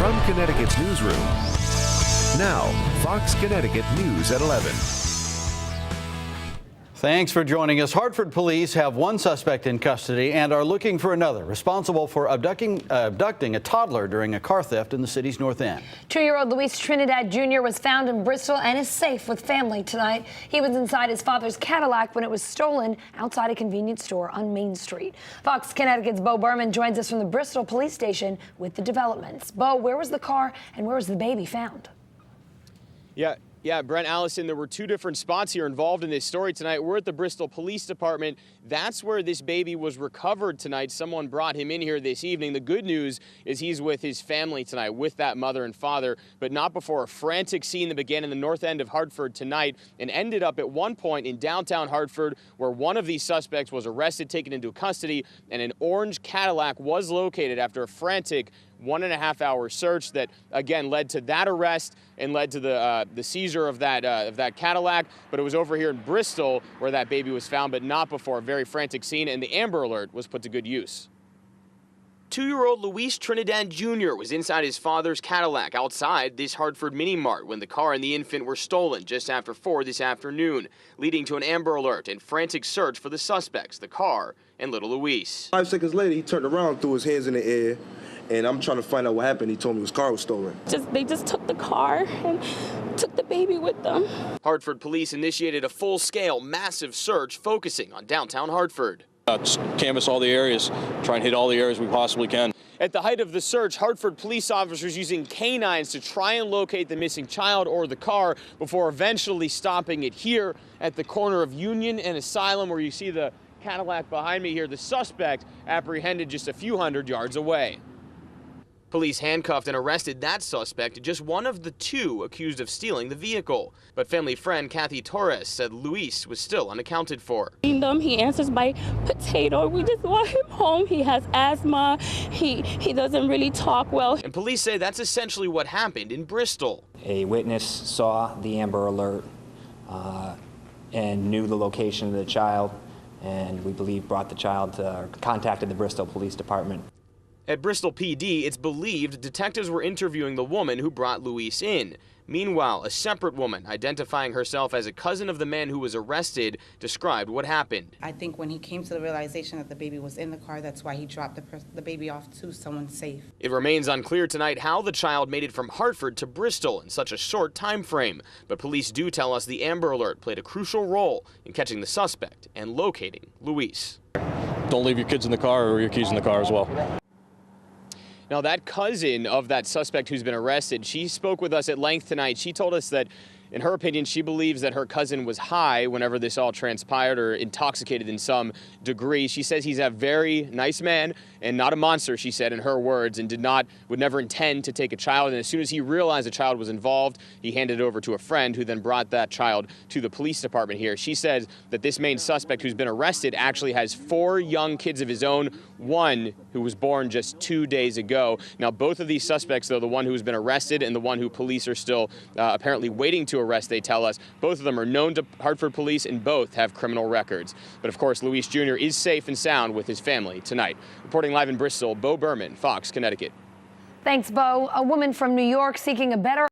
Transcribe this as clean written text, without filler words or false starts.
From Connecticut's newsroom, now Fox Connecticut News at 11. Thanks for joining us. Hartford police have one suspect in custody and are looking for another, responsible for abducting a toddler during a car theft in the city's North End. 2-year-old Luis Trinidad Jr. was found in Bristol and is safe with family tonight. He was inside his father's Cadillac when it was stolen outside a convenience store on Main Street. Fox Connecticut's Beau Berman joins us from the Bristol police station with the developments. Beau, where was the car and where was the baby found? Yeah, Brent, Allison, there were two different spots here involved in this story tonight. We're at the Bristol Police Department. That's where this baby was recovered tonight. Someone brought him in here this evening. The good news is he's with his family tonight, with that mother and father, but not before a frantic scene that began in the north end of Hartford tonight and ended up at one point in downtown Hartford where one of these suspects was arrested, taken into custody, and an orange Cadillac was located after a frantic 1.5-hour search that, again, led to that arrest and led to the seizure of that Cadillac. But it was over here in Bristol where that baby was found, but not before a very frantic scene, and the Amber Alert was put to good use. 2-year-old Luis Trinidad Jr. was inside his father's Cadillac outside this Hartford Mini Mart when the car and the infant were stolen just after 4 this afternoon, leading to an Amber Alert and frantic search for the suspects, the car, and little Luis. 5 seconds later, he turned around, threw his hands in the air, and I'm trying to find out what happened. He told me his car was stolen. They just took the car and took the baby with them. Hartford police initiated a full-scale, massive search focusing on downtown Hartford. Just canvass all the areas, try and hit all the areas we possibly can. At the height of the search, Hartford police officers using canines to try and locate the missing child or the car before eventually stopping it here at the corner of Union and Asylum, where you see the Cadillac behind me here. The suspect apprehended just a few hundred yards away. Police handcuffed and arrested that suspect, just one of the 2 accused of stealing the vehicle. But family friend Kathy Torres said Luis was still unaccounted for. He answers by potato. We just want him home. He has asthma. He doesn't really talk well. And police say that's essentially what happened in Bristol. A witness saw the Amber Alert and knew the location of the child, and we believe brought the child to, contacted the Bristol Police Department. At Bristol PD, it's believed detectives were interviewing the woman who brought Luis in. Meanwhile, a separate woman, identifying herself as a cousin of the man who was arrested, described what happened. I think when he came to the realization that the baby was in the car, that's why he dropped the baby off to someone safe. It remains unclear tonight how the child made it from Hartford to Bristol in such a short time frame. But police do tell us the Amber Alert played a crucial role in catching the suspect and locating Luis. Don't leave your kids in the car or your keys in the car as well. Now, that cousin of that suspect who's been arrested, she spoke with us at length tonight. She told us that, in her opinion, she believes that her cousin was high whenever this all transpired, or intoxicated in some degree. She says he's a very nice man and not a monster, she said in her words, and would never intend to take a child. And as soon as he realized a child was involved, he handed it over to a friend who then brought that child to the police department here. She says that this main suspect who's been arrested actually has 4 young kids of his own, one who was born just 2 days ago. Now, both of these suspects, though, the one who's been arrested and the one who police are still apparently waiting to arrest, they tell us, both of them are known to Hartford police and both have criminal records. But of course, Luis Jr. is safe and sound with his family tonight. Reporting live in Bristol, Beau Berman, Fox, Connecticut. Thanks, Beau. A woman from New York seeking a better